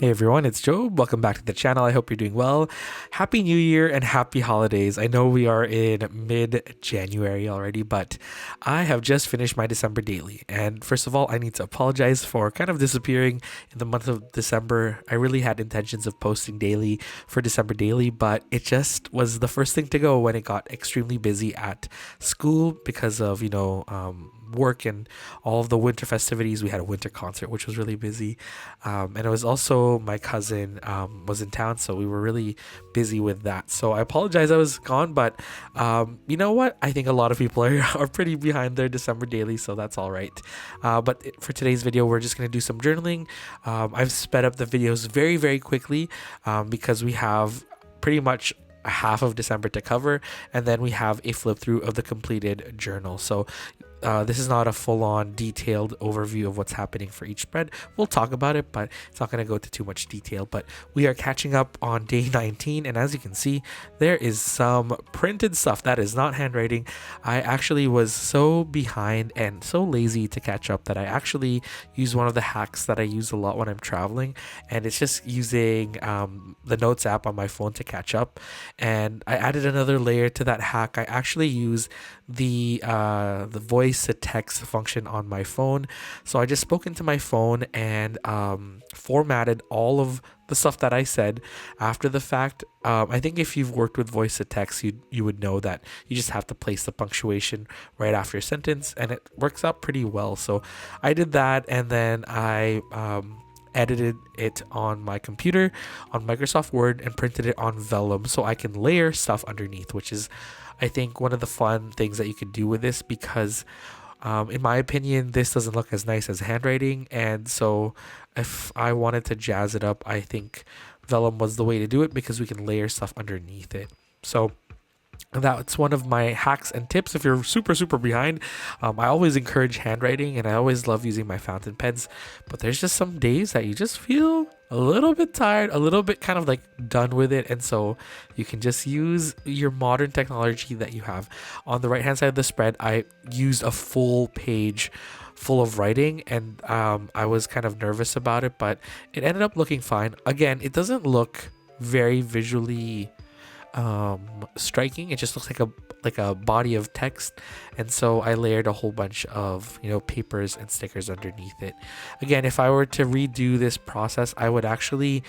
Hey everyone, it's Joe. Welcome back to the channel. I hope you're doing well. Happy New Year and happy holidays. I know we are in mid-January already, but I have just finished my December daily. And first of all, I need to apologize for kind of disappearing in the month of December. I really had intentions of posting daily for December daily, but it just was the first thing to go when it got extremely busy at school because of, work and all of the winter festivities. We had a winter concert, which was really busy. And it was also my cousin was in town, so we were really busy with that. So I apologize I was gone, but you know what? I think a lot of people are pretty behind their December daily, so that's all right. For today's video, we're just going to do some journaling. I've sped up the videos very, very quickly because we have pretty much half of December to cover, and then we have a flip through of the completed journal. So this is not a full-on detailed overview of what's happening for each spread. We'll talk about it, but it's not going to go into too much detail. But we are catching up on day 19, and as you can see, there is some printed stuff that is not handwriting. I actually was so behind and so lazy to catch up that I actually use one of the hacks that I use a lot when I'm traveling, and it's just using the Notes app on my phone to catch up. And I added another layer to that hack. I actually use the voice to text function on my phone. So I just spoke into my phone and formatted all of the stuff that I said after the fact. I think if you've worked with voice to text, you would know that you just have to place the punctuation right after your sentence, and it works out pretty well. So I did that, and then I edited it on my computer on Microsoft Word and printed it on vellum so I can layer stuff underneath, which is I think one of the fun things that you could do with this, because in my opinion, this doesn't look as nice as handwriting. And so if I wanted to jazz it up, I think vellum was the way to do it because we can layer stuff underneath it. So that's one of my hacks and tips if you're super behind. I always encourage handwriting, and I always love using my fountain pens, but there's just some days that you just feel a little bit tired, a little bit kind of like done with it, and so you can just use your modern technology that you have. On the right hand side of the spread, I used a full page full of writing, and I was kind of nervous about it, but it ended up looking fine. Again, it doesn't look very visually striking. It just looks like a body of text, and so I layered a whole bunch of papers and stickers underneath it. Again, if I were to redo this process, I would actually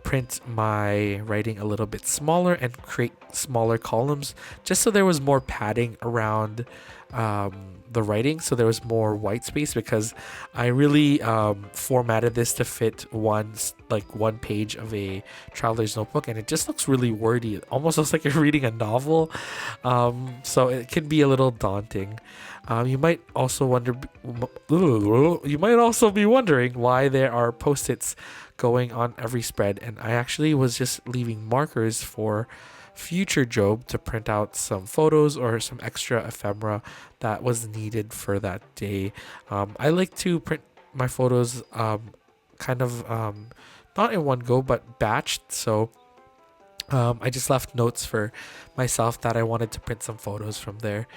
print my writing a little bit smaller and create smaller columns just so there was more padding around the writing, so there was more white space, because I really formatted this to fit one page of a traveler's notebook, and it just looks really wordy. It almost looks like you're reading a novel, so it can be a little daunting. You might also be wondering why there are post-its going on every spread, and I actually was just leaving markers for future Job to print out some photos or some extra ephemera that was needed for that day. I like to print my photos not in one go but batched, so I just left notes for myself that I wanted to print some photos from there.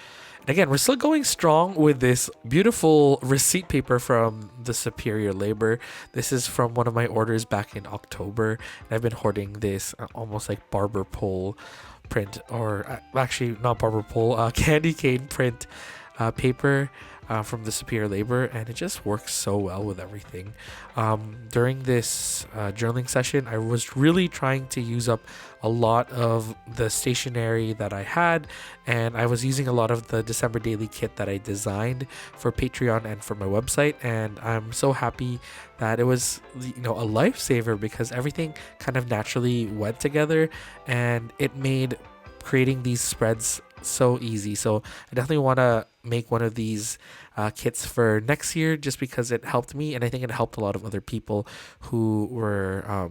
And again, we're still going strong with this beautiful receipt paper from the Superior Labor. This is from one of my orders back in October, and I've been hoarding this almost like barber pole print, or actually not barber pole, candy cane print paper from the Superior Labor, and it just works so well with everything. During this journaling session, I was really trying to use up a lot of the stationery that I had, and I was using a lot of the December daily kit that I designed for Patreon and for my website, and I'm so happy that it was a lifesaver because everything kind of naturally went together, and it made creating these spreads so easy. So I definitely want to make one of these kits for next year, just because it helped me, and I think it helped a lot of other people who were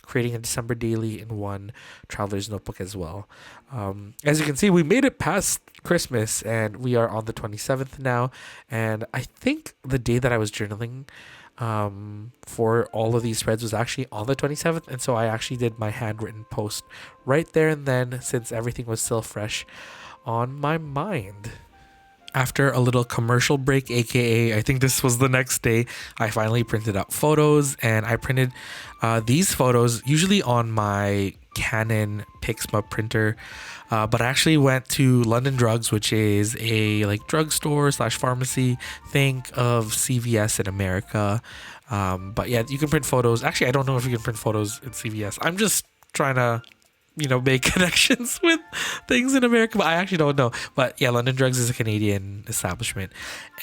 creating a December daily in one traveler's notebook as well. As you can see, we made it past Christmas, and we are on the 27th now, and I think the day that I was journaling for all of these spreads was actually on the 27th, and so I actually did my handwritten post right there and then, since everything was still fresh on my mind. After a little commercial break, aka I think this was the next day, I finally printed out photos, and I printed these photos usually on my Canon Pixma printer, but I actually went to London Drugs, which is a like drugstore slash pharmacy. Think of CVS in America. But yeah, you can print photos. Actually, I don't know if you can print photos in CVS. I'm just trying to make connections with things in America, but I actually don't know. But yeah, London Drugs is a Canadian establishment,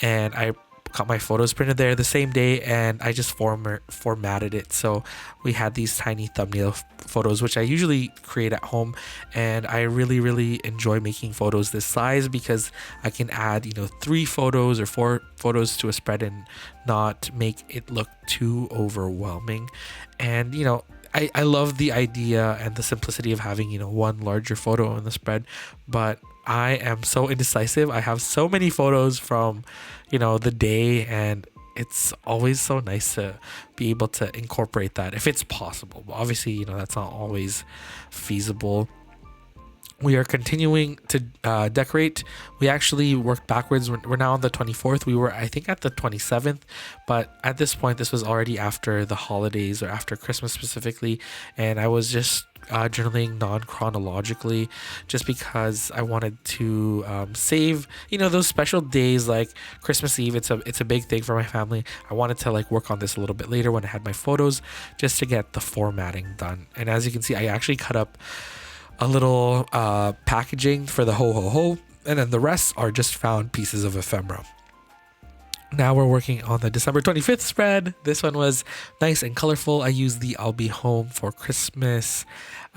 and I got my photos printed there the same day, and I just formatted it. So we had these tiny thumbnail photos, which I usually create at home, and I really enjoy making photos this size because I can add 3 photos or 4 photos to a spread and not make it look too overwhelming. And I love the idea and the simplicity of having, one larger photo in the spread, but I am so indecisive. I have so many photos from, the day, and it's always so nice to be able to incorporate that if it's possible. But obviously, that's not always feasible. We are continuing to decorate. We actually worked backwards. We're now on the 24th. We were, I think, at the 27th. But at this point, this was already after the holidays, or after Christmas specifically. And I was just journaling non-chronologically, just because I wanted to save, those special days like Christmas Eve. It's a big thing for my family. I wanted to work on this a little bit later when I had my photos, just to get the formatting done. And as you can see, I actually cut up a little packaging for the ho ho ho, and then the rest are just found pieces of ephemera. Now we're working on the December 25th spread. This one was nice and colorful. I used the I'll Be Home for Christmas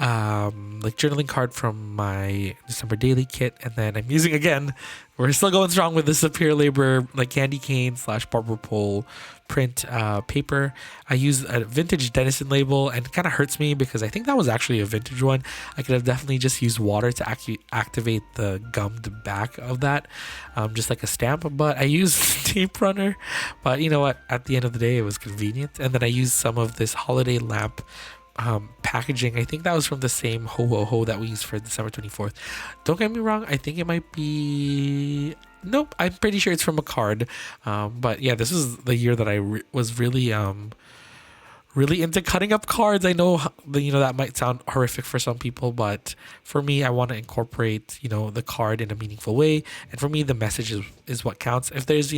journaling card from my December daily kit, and then I'm using, again, we're still going strong with the Superior Labor candy cane / barber pole print paper. I used a vintage Denison label, and it kind of hurts me because I think that was actually a vintage one. I could have definitely just used water to activate the gummed back of that, just like a stamp, but I used tape runner. But you know what, at the end of the day, it was convenient. And then I used some of this holiday lamp packaging. I think that was from the same ho ho ho that we used for December 24th. Don't get me wrong, I think it might be, nope, I'm pretty sure it's from a card. But yeah, this is the year that I was really into cutting up cards. I know that might sound horrific for some people, but for me, I want to incorporate the card in a meaningful way. And for me, the message is what counts. If there's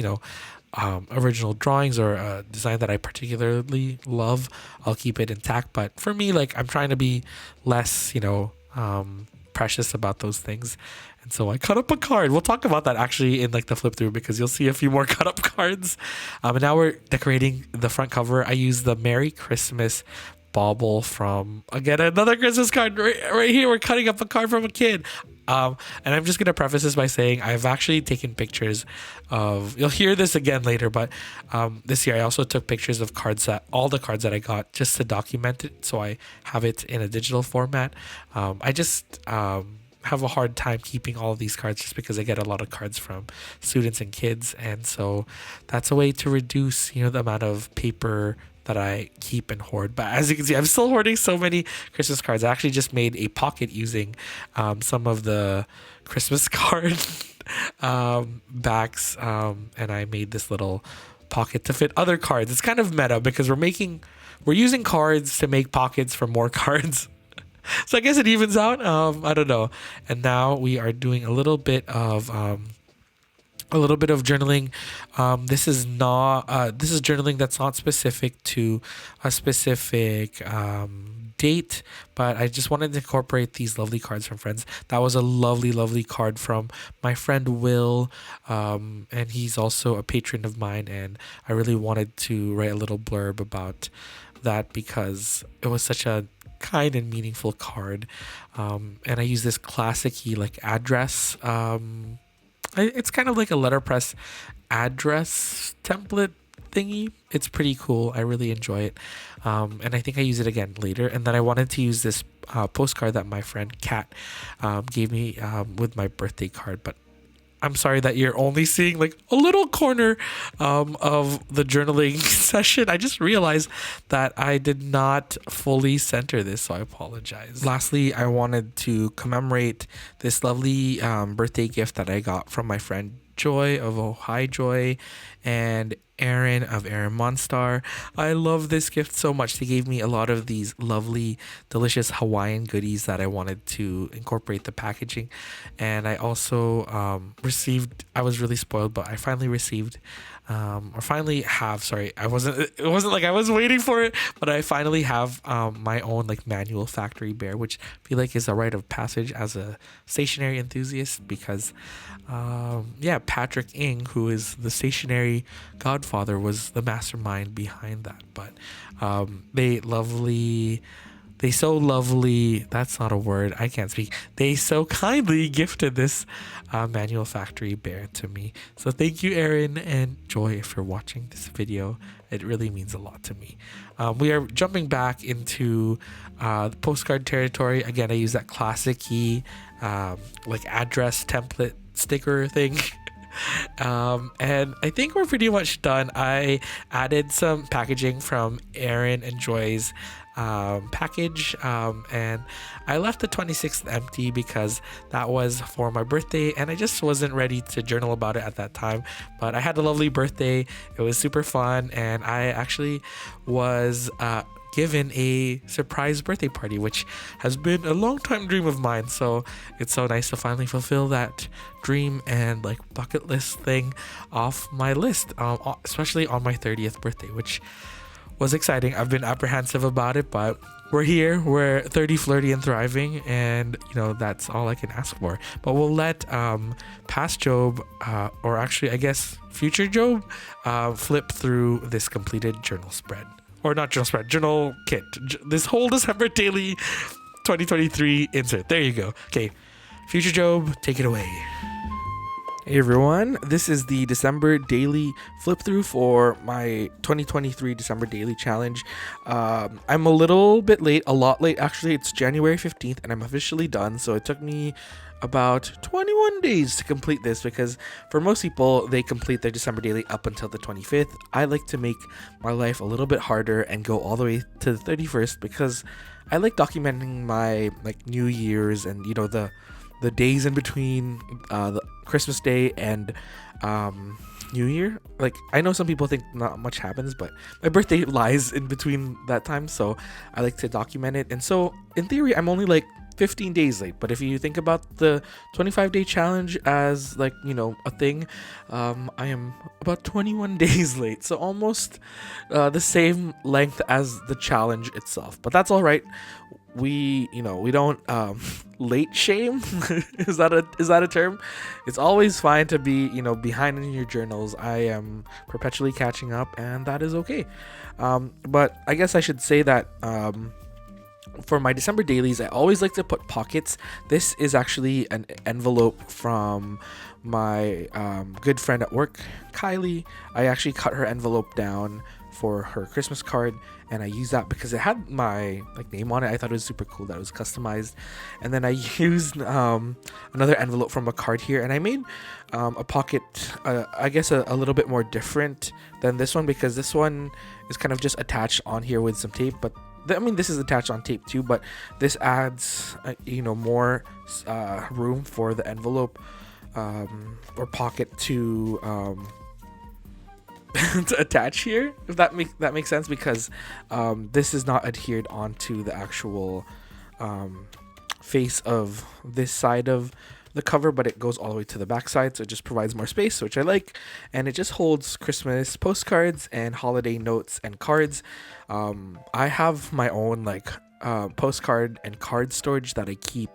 original drawings or a design that I particularly love, I'll keep it intact. But for me, I'm trying to be less precious about those things, and so I cut up a card. We'll talk about that actually in the flip through, because you'll see a few more cut up cards. And now we're decorating the front cover. I use the Merry Christmas bauble from, again, another Christmas card right here. We're cutting up a card from a kid. And I'm just going to preface this by saying I've actually taken pictures of, you'll hear this again later, but this year I also took pictures of all the cards that I got, just to document it, so I have it in a digital format. I just have a hard time keeping all of these cards, just because I get a lot of cards from students and kids, and so that's a way to reduce the amount of paper that I keep and hoard. But as you can see, I'm still hoarding so many Christmas cards. I actually just made a pocket using some of the Christmas card backs, and I made this little pocket to fit other cards. It's kind of meta because we're using cards to make pockets for more cards. So I guess it evens out. I don't know. And now we are doing a little bit of journaling. This is journaling that's not specific to a specific date, but I just wanted to incorporate these lovely cards from friends. That was a lovely card from my friend Will, and he's also a patron of mine, and I really wanted to write a little blurb about that because it was such a kind and meaningful card. And I use this classic-y address, it's kind of like a letterpress address template thingy. It's pretty cool. I really enjoy it. And I think I use it again later. And then I wanted to use this postcard that my friend Kat gave me with my birthday card. But I'm sorry that you're only seeing a little corner of the journaling session. I just realized that I did not fully center this, so I apologize. Lastly, I wanted to commemorate this lovely birthday gift that I got from my friend Joy of Oh Hi Joy, and Aaron of Airam Monstar. I love this gift so much. They gave me a lot of these lovely, delicious Hawaiian goodies that I wanted to incorporate the packaging. And I also received, I was really spoiled, but I finally received or finally have, sorry, it wasn't like I was waiting for it, but I finally have my own like manual factory bear, which I feel like is a rite of passage as a stationery enthusiast, because Patrick Ing, who is the stationery godfather, was the mastermind behind that. But they so lovely, that's not a word, I can't speak. They so kindly gifted this manual factory bear to me. So thank you, Aaron and Joy, if you're watching this video. It really means a lot to me. We are jumping back into the postcard territory. Again, I use that classic-y like address template sticker thing. And I think we're pretty much done. I added some packaging from Aaron and Joy's package, and I left the 26th empty because that was for my birthday and I just wasn't ready to journal about it at that time. But I had a lovely birthday. It was super fun, and I actually was given a surprise birthday party, which has been a long time dream of mine. So it's so nice to finally fulfill that dream and like bucket list thing off my list, especially on my 30th birthday, which was exciting. I've been apprehensive about it, but we're here. We're 30, flirty, and thriving, and that's all I can ask for. But we'll let past Job, or actually I guess future Job, flip through this completed journal spread. Or not journal spread, journal kit. This whole December daily 2023 insert. There you go. Okay, future Job, take it away. Hey everyone, this is the December daily flip through for my 2023 December daily challenge. I'm a little bit late, a lot late actually. It's January 15th and I'm officially done. So it took me about 21 days to complete this, because for most people they complete their December daily up until the 25th. I like to make my life a little bit harder and go all the way to the 31st, because I like documenting my like New Year's and the days in between the Christmas Day and New Year. Like, I know some people think not much happens, but my birthday lies in between that time, so I like to document it. And so in theory I'm only like 15 days late, but if you think about the 25-day challenge as like a thing, I am about 21 days late, so almost the same length as the challenge itself. But that's all right. We don't late shame. is that a term? It's always fine to be behind in your journals. I am perpetually catching up, and that is okay. But I guess I should say that for my December dailies, I always like to put pockets. This is actually an envelope from my good friend at work, Kylie. I actually cut her envelope down for her Christmas card, and I used that because it had my name on it. I thought it was super cool that it was customized. And then I used another envelope from a card here, and I made a pocket I guess a little bit more different than this one, because this one is kind of just attached on here with some tape. But this is attached on tape too, but this adds more room for the envelope or pocket to to attach here, if that makes sense, because this is not adhered onto the actual face of this side of the cover, but it goes all the way to the back side, so it just provides more space, which I like. And it just holds Christmas postcards and holiday notes and cards. I have my own postcard and card storage that I keep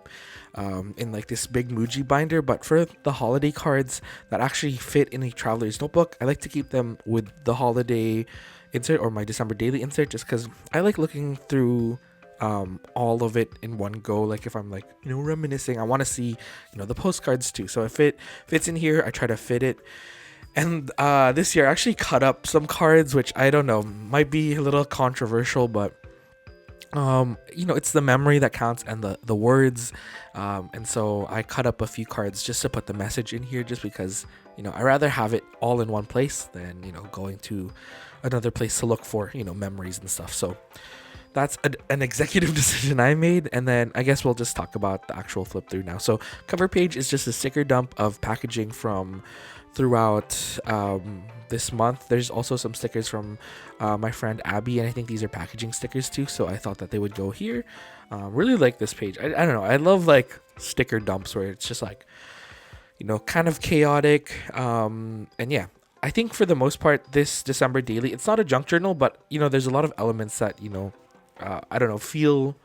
in this big Muji binder, but for the holiday cards that actually fit in a traveler's notebook, I like to keep them with the holiday insert or my December daily insert, just because I like looking through all of it in one go. Like, if I'm reminiscing, I want to see the postcards too. So if it fits in here, I try to fit it. And this year I actually cut up some cards, which I don't know, might be a little controversial, but it's the memory that counts and the words, and so I cut up a few cards just to put the message in here, just because I rather have it all in one place than going to another place to look for memories and stuff. So that's an executive decision I made. And then I guess we'll just talk about the actual flip through now. So cover page is just a sticker dump of packaging from throughout this month. There's also some stickers from my friend Abby, and I think these are packaging stickers too, so I thought that they would go here. Really like this page. I don't know, I love like sticker dumps where it's just like, kind of chaotic. And yeah, I think for the most part, this December daily, it's not a junk journal, but there's a lot of elements that I don't know, feel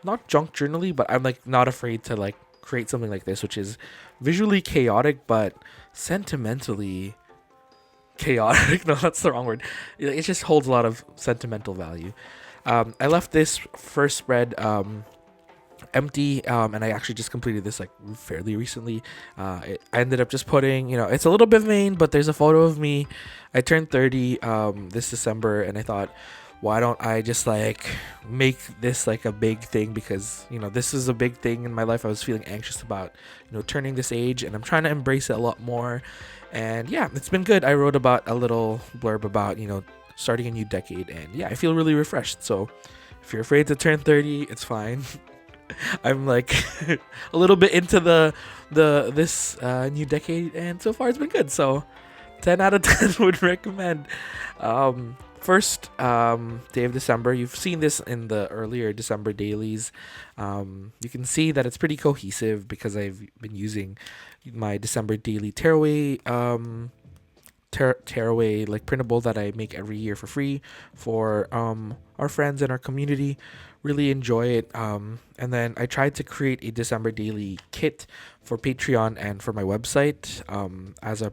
not junk journally, but I'm like not afraid to like create something like this, which is visually chaotic but sentimentally chaotic. No, that's the wrong word. It just holds a lot of sentimental value. I left this first spread empty, and I actually just completed this like fairly recently. I ended up just putting, it's a little bit vain, but there's a photo of me. I turned 30 this December, and I thought, why don't I just like make this like a big thing, because this is a big thing in my life. I was feeling anxious about turning this age, and I'm trying to embrace it a lot more. And yeah, it's been good. I wrote about a little blurb about starting a new decade, and yeah, I feel really refreshed. So if you're afraid to turn 30, it's fine. I'm like a little bit into this new decade, and so far it's been good. So 10 out of 10 would recommend. First day of December, you've seen this in the earlier December dailies. You can see that it's pretty cohesive because I've been using my December daily tearaway like printable that I make every year for free for our friends in our community. Really enjoy it. And then I tried to create a December daily kit for Patreon and for my website as a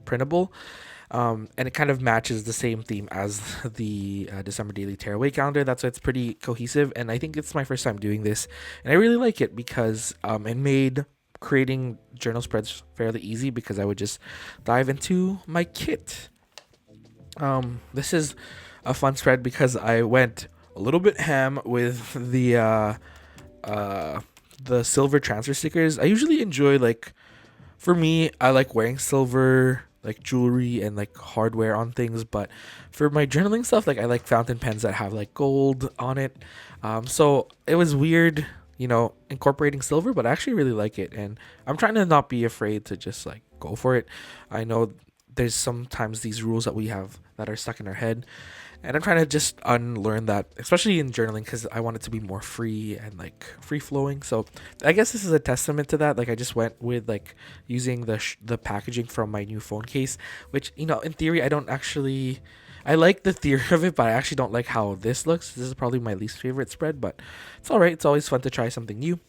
printable. And it kind of matches the same theme as the December daily tearaway calendar. That's why it's pretty cohesive, and I think it's my first time doing this, and I really like it because it made creating journal spreads fairly easy, because I would just dive into my kit. This is a fun spread because I went a little bit ham with the silver transfer stickers. I usually enjoy, like, for me, I like wearing silver like jewelry and like hardware on things, but for my journaling stuff, like I like fountain pens that have like gold on it. So it was weird, incorporating silver, but I actually really like it, and I'm trying to not be afraid to just like go for it. I know there's sometimes these rules that we have that are stuck in our head, and I'm trying to just unlearn that, especially in journaling, because I want it to be more free and like free flowing. So I guess this is a testament to that. Like I just went with like using the packaging from my new phone case, which in theory I like the theory of it, but I actually don't like how this looks. This is probably my least favorite spread, but it's all right. It's always fun to try something new.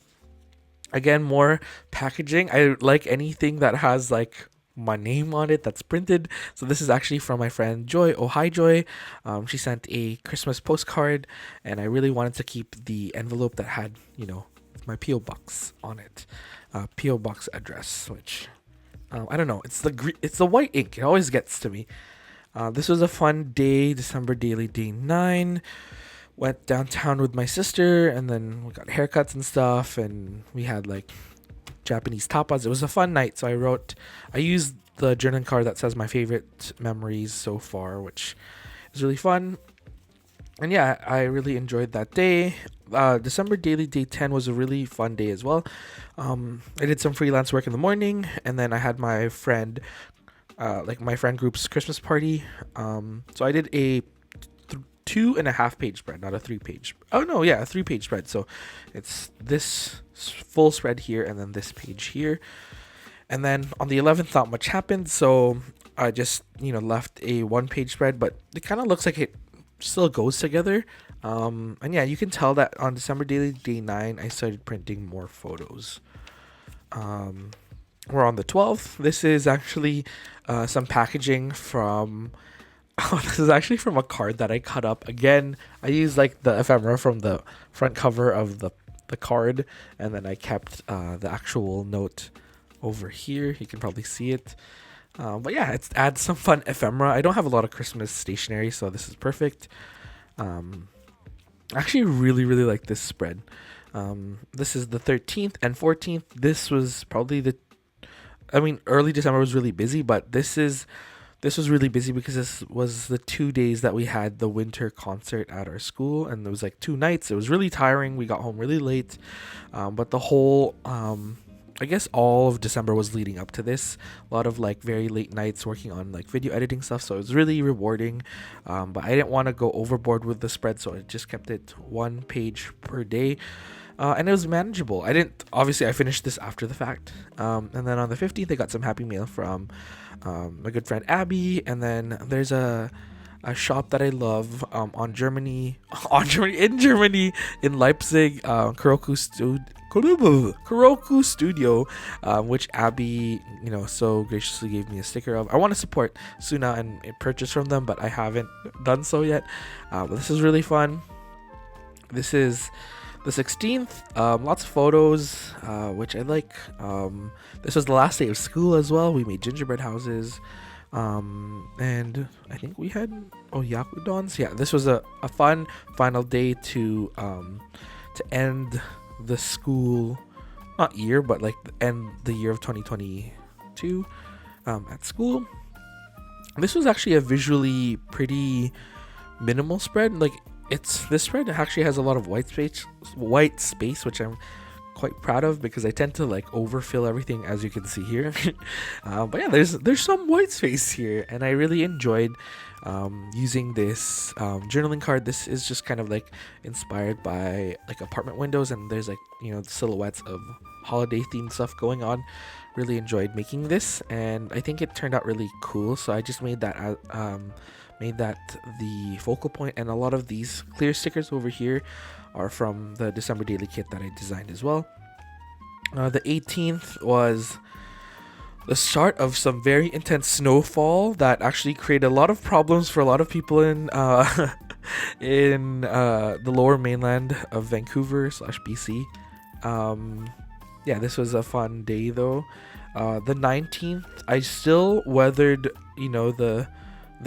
Again, more packaging. I like anything that has like my name on it that's printed. So this is actually from my friend Joy. Oh, hi Joy. She sent a Christmas postcard, and I really wanted to keep the envelope that had my PO box on it, PO box address, which I don't know, it's the white ink, it always gets to me. This was a fun day, December daily day 9. Went downtown with my sister, and then we got haircuts and stuff, and we had like Japanese tapas. It was a fun night. So I used the journaling card that says my favorite memories so far, which is really fun. And yeah, I really enjoyed that day. December daily day 10 was a really fun day as well. I did some freelance work in the morning, and then I had my friend group's Christmas party. So I did a 2.5 page spread, not a 3 page. Oh no, yeah, a 3 page spread. So it's this full spread here, and then this page here. And then on the 11th, not much happened, so I just left a 1 page spread, but it kind of looks like it still goes together. And yeah, you can tell that on December daily day 9, I started printing more photos. We're on the 12th. This is actually some packaging from. Oh, this is actually from a card that I cut up. Again, I used like the ephemera from the front cover of the card, and then I kept the actual note over here. You can probably see it. But yeah, it adds some fun ephemera. I don't have a lot of Christmas stationery, so this is perfect. I actually really, really like this spread. This is the 13th and 14th. This was probably early December was really busy, but this was really busy because this was the 2 days that we had the winter concert at our school, and it was like 2 nights. It was really tiring. We got home really late, but the whole I guess all of December was leading up to this. A lot of like very late nights working on like video editing stuff. So it was really rewarding. But I didn't want to go overboard with the spread, so I just kept it 1 page per day. And it was manageable. I finished this after the fact. And then on the 15th, I got some happy mail from my good friend Abby. And then there's a shop that I love in Germany, in Leipzig, Kuroku Studio, which Abby, so graciously gave me a sticker of. I want to support Suna and purchase from them, but I haven't done so yet. But this is really fun. This is the 16th. Lots of photos, which I like. This was the last day of school as well. We made gingerbread houses. And I think we had yakudons. Yeah, this was a fun final day to end the school, not year, but like end the year of 2022 at school. This was actually a visually pretty minimal spread. Like this spread actually has a lot of white space, which I'm quite proud of because I tend to like overfill everything, as you can see here. But yeah, there's some white space here, and I really enjoyed using this journaling card. This is just kind of like inspired by like apartment windows, and there's like silhouettes of holiday themed stuff going on. Really enjoyed making this, and I think it turned out really cool. So I just made that the focal point, and a lot of these clear stickers over here are from the December daily kit that I designed as well. The 18th was the start of some very intense snowfall that actually created a lot of problems for a lot of people in the lower mainland of Vancouver / BC. Yeah, this was a fun day though. The 19th, I still weathered the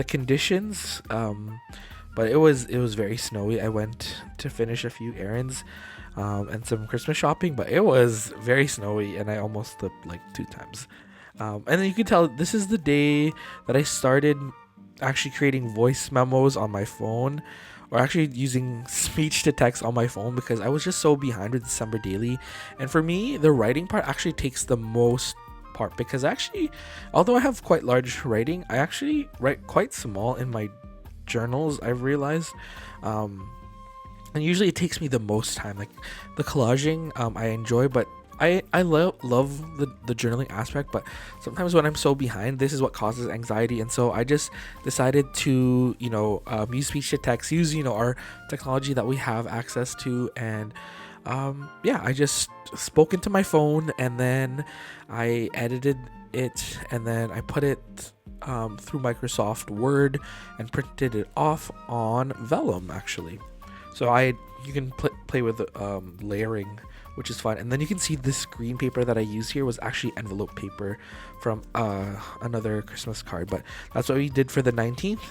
conditions, but it was very snowy. I went to finish a few errands and some Christmas shopping, but it was very snowy and I almost slipped like 2 times. And then you can tell this is the day that I started actually creating voice memos on my phone, or actually using speech to text on my phone, because I was just so behind with December daily. And for me, the writing part actually takes the most part, because actually, although I have quite large writing, I actually write quite small in my journals, I've realized. And usually it takes me the most time. Like the collaging I enjoy, but I love the journaling aspect, but sometimes when I'm so behind, this is what causes anxiety. And so I just decided to use speech to text, use our technology that we have access to, and I just spoke into my phone, and then I edited it, and then I put it through Microsoft Word and printed it off on vellum actually. So you can play with layering, which is fun. And then you can see this green paper that I use here was actually envelope paper from another Christmas card. But that's what we did for the 19th.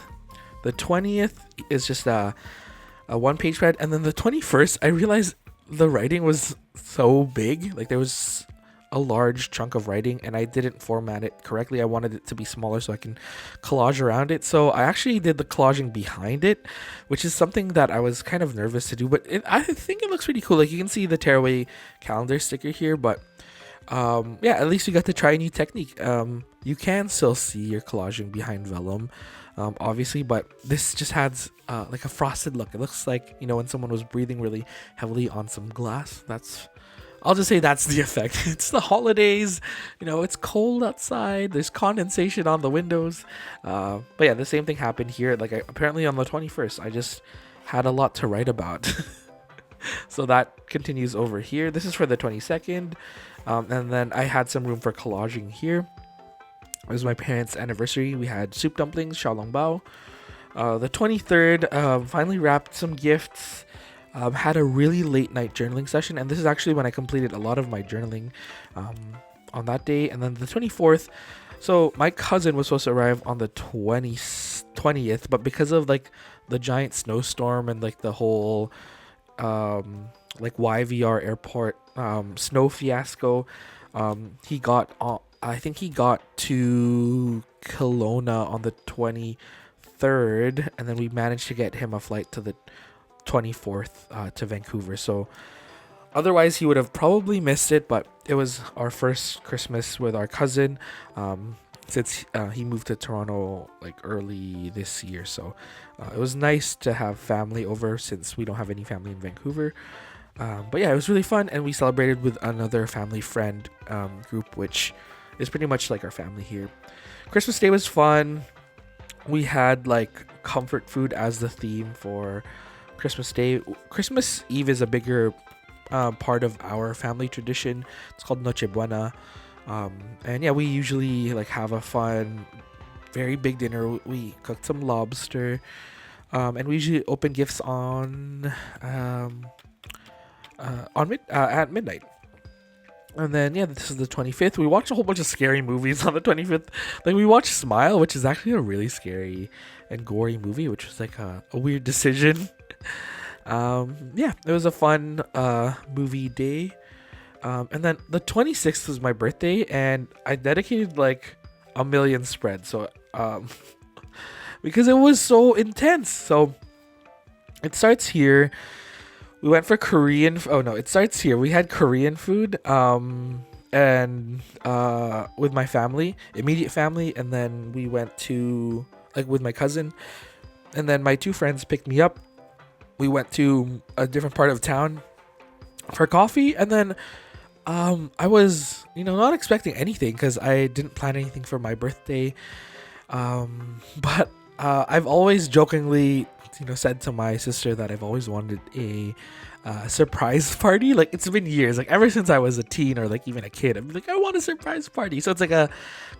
The 20th is just a 1-page spread. And then the 21st, I realized the writing was so big. Like there was a large chunk of writing and I didn't format it correctly. I wanted it to be smaller so I can collage around it. So I actually did the collaging behind it, which is something that I was kind of nervous to do, but I think it looks pretty cool. Like you can see the tearaway calendar sticker here, but at least you got to try a new technique. You can still see your collaging behind vellum, obviously, but this just has like a frosted look. It looks like when someone was breathing really heavily on some glass. I'll just say that's the effect. It's the holidays, it's cold outside. There's condensation on the windows. But yeah, the same thing happened here. Like apparently on the 21st, I just had a lot to write about. So that continues over here. This is for the 22nd. And then I had some room for collaging here. It was my parents' anniversary. We had soup dumplings, xiaolongbao. The 23rd, finally wrapped some gifts. Had a really late night journaling session, and this is actually when I completed a lot of my journaling on that day. And then the 24th, so my cousin was supposed to arrive on the 20th, but because of like the giant snowstorm and like the whole like YVR airport snow fiasco, he got I think he got to Kelowna on the 23rd, and then we managed to get him a flight to the 24th to Vancouver. So Otherwise, he would have probably missed it, but it was our first Christmas with our cousin, since he moved to Toronto like early this year. So it was nice to have family over since we don't have any family in Vancouver. But yeah, it was really fun, and we celebrated with another family friend group, which is pretty much like our family here. Christmas Day was fun. We had like comfort food as the theme for Christmas Day. Christmas Eve is a bigger part of our family tradition. It's called Noche Buena. And yeah, we usually like have a fun, very big dinner. We cooked some lobster, and we usually open gifts at midnight. And then yeah, this is the 25th. We watched a whole bunch of scary movies on the 25th. Like we watched Smile, which is actually a really scary and gory movie, which was like a weird decision. Yeah, it was a fun movie day. And then the 26th was my birthday, and I dedicated like a million spreads. So because it was so intense. So it starts here. We went for Korean. Oh no, it starts here. We had Korean food. And with my family, immediate family, and then we went to like with my cousin, and then my two friends picked me up. We went to a different part of town for coffee, and then I was not expecting anything because I didn't plan anything for my birthday. But I've always jokingly said to my sister that I've always wanted a surprise party. Like it's been years, like ever since I was a teen or like even a kid, I'm like I want a surprise party. So it's like a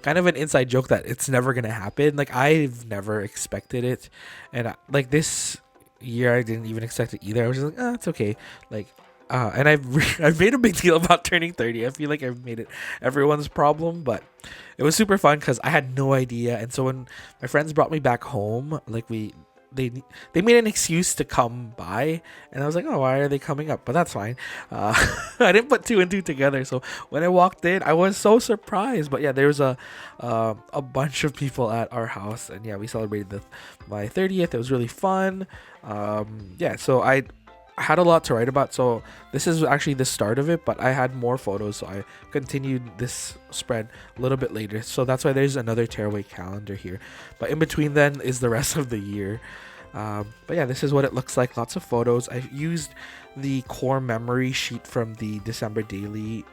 kind of an inside joke that it's never gonna happen. Like I've never expected it, and like this year I didn't even expect it either. I was just like, it's okay. Like and I've made a big deal about turning 30. I feel like I've made it everyone's problem, but it was super fun because I had no idea. And so when my friends brought me back home, like they made an excuse to come by, and I was like, oh, why are they coming up? But that's fine. I didn't put two and two together. So when I walked in, I was so surprised. But yeah, there was a bunch of people at our house, and yeah, we celebrated my 30th. It was really fun. Yeah, so I had a lot to write about. So this is actually the start of it, but I had more photos, so I continued this spread a little bit later. So that's why there's another tearaway calendar here. But in between then is the rest of the year. But yeah, this is what it looks like. Lots of photos. I used the core memory sheet from the December Daily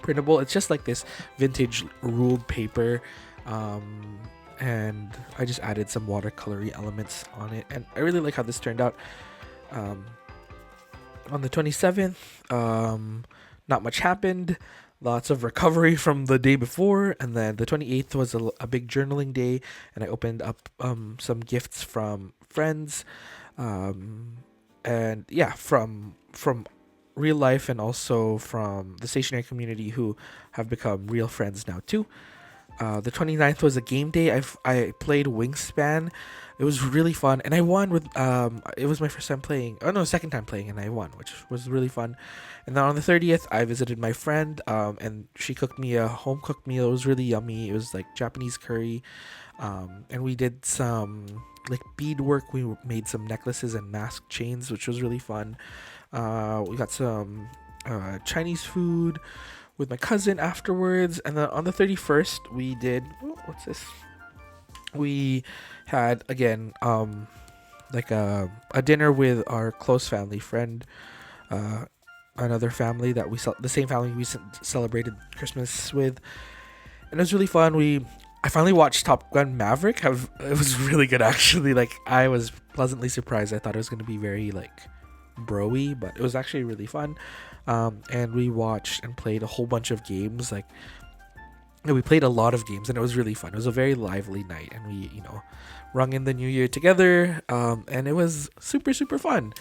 printable. It's just like this vintage ruled paper. And I just added some watercolory elements on it, and I really like how this turned out. On the 27th, not much happened. Lots of recovery from the day before, and then the 28th was a big journaling day, and I opened up some gifts from friends, and yeah, from real life and also from the stationary community who have become real friends now too. The 29th was a game day. I played Wingspan. It was really fun, and I won with it was my first time playing. Oh no, second time playing, and I won, which was really fun. And then on the 30th, I visited my friend, and she cooked me a home cooked meal. It was really yummy. It was like Japanese curry, and we did some like beadwork. We made some necklaces and mask chains, which was really fun. We got some Chinese food with my cousin afterwards, and then on the 31st we did what's this? We had again like a dinner with our close family friend, another family that the same family we celebrated Christmas with, and it was really fun. I finally watched Top Gun Maverick. It was really good actually. Like I was pleasantly surprised. I thought it was going to be very like bro-y, but it was actually really fun. And we watched and played a whole bunch of games. Like we played a lot of games, and it was really fun. It was a very lively night, and we rung in the new year together, and it was super fun.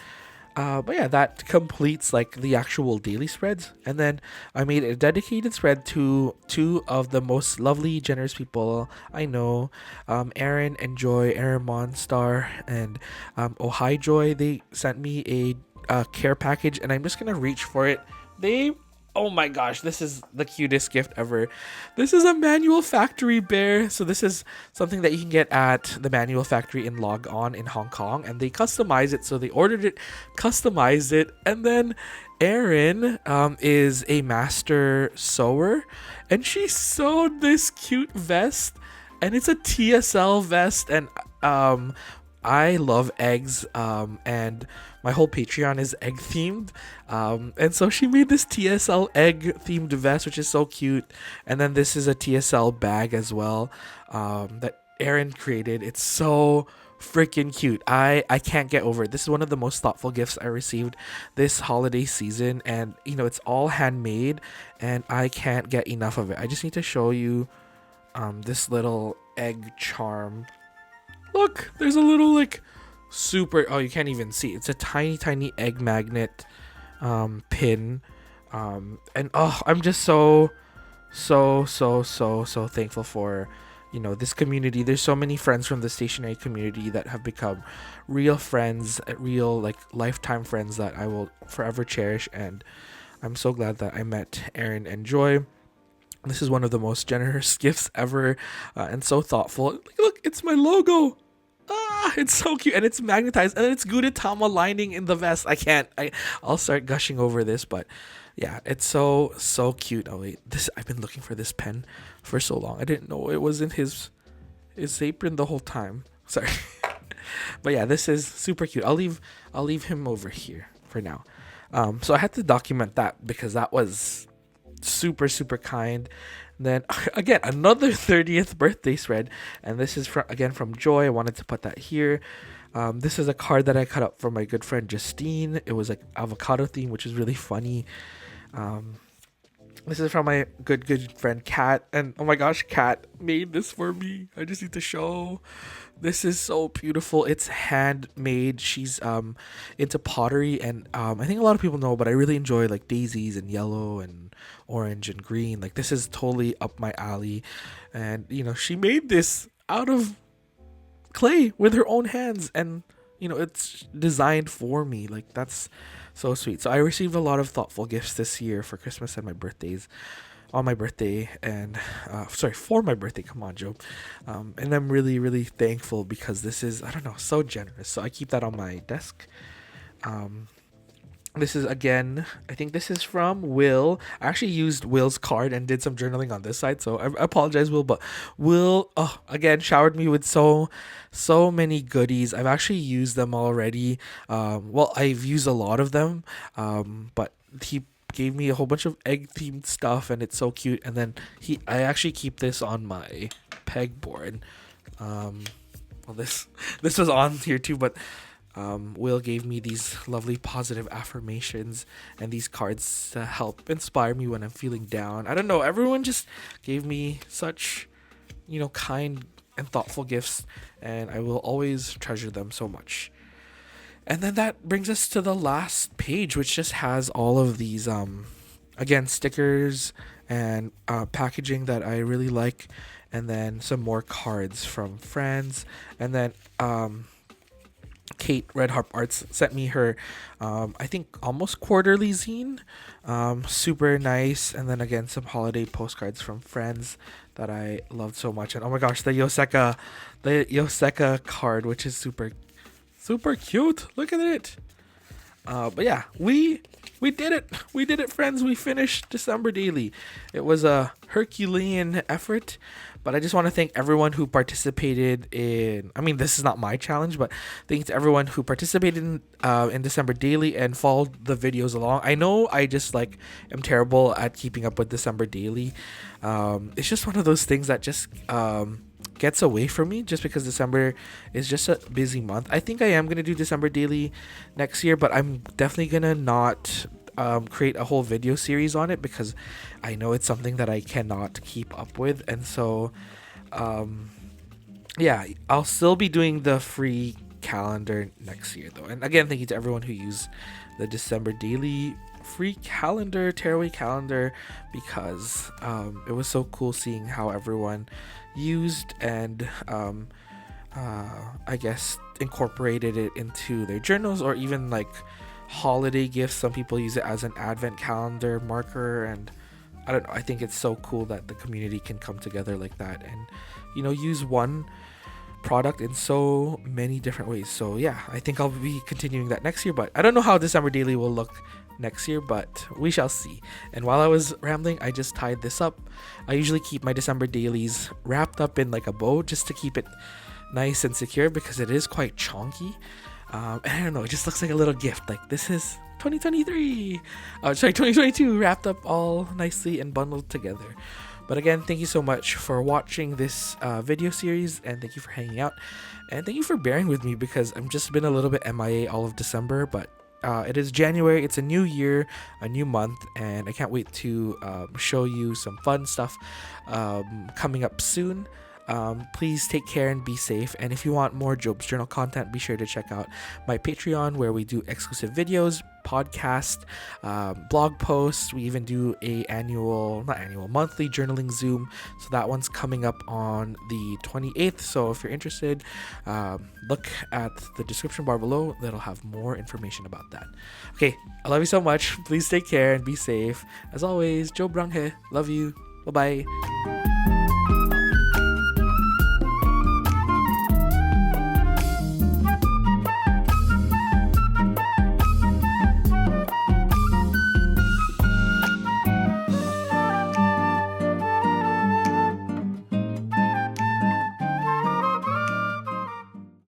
But yeah, that completes like the actual daily spreads, and then I made a dedicated spread to two of the most lovely, generous people I know, Aaron and Joy, Airam Monstar, and oh hi Joy. They sent me a care package, and I'm just gonna reach for it. They oh my gosh, this is the cutest gift ever. This is a Manual Factory bear. So this is something that you can get at the Manual Factory in Log On in Hong Kong, and they customize it. So they ordered it, customized it, and then Erin is a master sewer, and she sewed this cute vest, and it's a TSL vest, and I love eggs, and my whole Patreon is egg themed, and so she made this TSL egg themed vest, which is so cute. And then this is a TSL bag as well, that Erin created. It's so freaking cute. I can't get over it. This is one of the most thoughtful gifts I received this holiday season, and it's all handmade, and I can't get enough of it. I just need to show you this little egg charm. Look, there's a little like super, oh, you can't even see, it's a tiny egg magnet pin, and oh, I'm just so thankful for this community. There's so many friends from the stationery community that have become real friends, real like lifetime friends that I will forever cherish, and I'm so glad that I met Erin and Joy. This is one of the most generous gifts ever, and so thoughtful. Look, it's my logo. It's so cute, and it's magnetized, and it's Gudetama lining in the vest. I'll start gushing over this, but yeah, it's so cute. Oh wait, I've been looking for this pen for so long. I didn't know it was in his apron the whole time. Sorry. But yeah, this is super cute. I'll leave him over here for now. So I had to document that because that was super kind. Then again, another 30th birthday spread, and this is from Joy. I wanted to put that here. This is a card that I cut up for my good friend Justine. It was like avocado theme, which is really funny. This is from my good friend Kat, and oh my gosh, Kat made this for me. I just need to show. This is so beautiful. It's handmade. She's into pottery, and I think a lot of people know, but I really enjoy like daisies and yellow and orange and green. Like, this is totally up my alley. And she made this out of clay with her own hands, and it's designed for me. Like, that's so sweet. So I received a lot of thoughtful gifts this year for Christmas and my birthdays. On my birthday, and for my birthday, come on, Joe. And I'm really thankful because this is, I don't know, so generous. So I keep that on my desk. This is, again, I think this is from Will. I actually used Will's card and did some journaling on this side, so I apologize, Will. But Will, again, showered me with so many goodies. I've actually used them already. Well, I've used a lot of them, but he gave me a whole bunch of egg themed stuff, and it's so cute. And then I actually keep this on my pegboard. Well, this was on here too, but Will gave me these lovely positive affirmations and these cards to help inspire me when I'm feeling down. I don't know, everyone just gave me such kind and thoughtful gifts, and I will always treasure them so much. And then that brings us to the last page, which just has all of these, again, stickers and packaging that I really like. And then some more cards from friends. And then Kate, Red Harp Arts, sent me her, I think, almost quarterly zine. Super nice. And then, again, some holiday postcards from friends that I loved so much. And, oh my gosh, the Yoseka card, which is super cute. Look at it. But yeah, we did it, friends. We finished December Daily. It was a Herculean effort, but I just want to thank everyone who participated in, I mean, this is not my challenge, but thanks to everyone who participated in December Daily and followed the videos along. I know I just am terrible at keeping up with December Daily. It's just one of those things that just gets away from me, just because December is just a busy month. I think I am going to do December Daily next year, but I'm definitely going to not create a whole video series on it, because I know it's something that I cannot keep up with. And so yeah, I'll still be doing the free calendar next year though. And again, thank you to everyone who used the December Daily free calendar, tearaway calendar, because it was so cool seeing how everyone used and I guess incorporated it into their journals, or even holiday gift. Some people use it as an advent calendar marker, and I don't know, I think it's so cool that the community can come together like that and, you know, use one product in so many different ways. So yeah, I think I'll be continuing that next year, but I don't know how December Daily will look next year, but we shall see. And while I was rambling, I just tied this up. I usually keep my December dailies wrapped up in like a bow just to keep it nice and secure because it is quite chonky. And I don't know, it just looks like a little gift. Like, this is 2022 wrapped up all nicely and bundled together. But again, thank you so much for watching this video series, and thank you for hanging out, and thank you for bearing with me because I've just been a little bit MIA all of December, but it is January, it's a new year, a new month, and I can't wait to show you some fun stuff coming up soon. Please take care and be safe, and if you want more Job's Journal content, be sure to check out my Patreon, where we do exclusive videos, podcast, blog posts. We even do a monthly journaling Zoom, so that one's coming up on the 28th. So if you're interested, look at the description bar below, that'll have more information about that. Okay, I love you so much. Please take care and be safe. As always, Job Ranghe, love you, bye bye.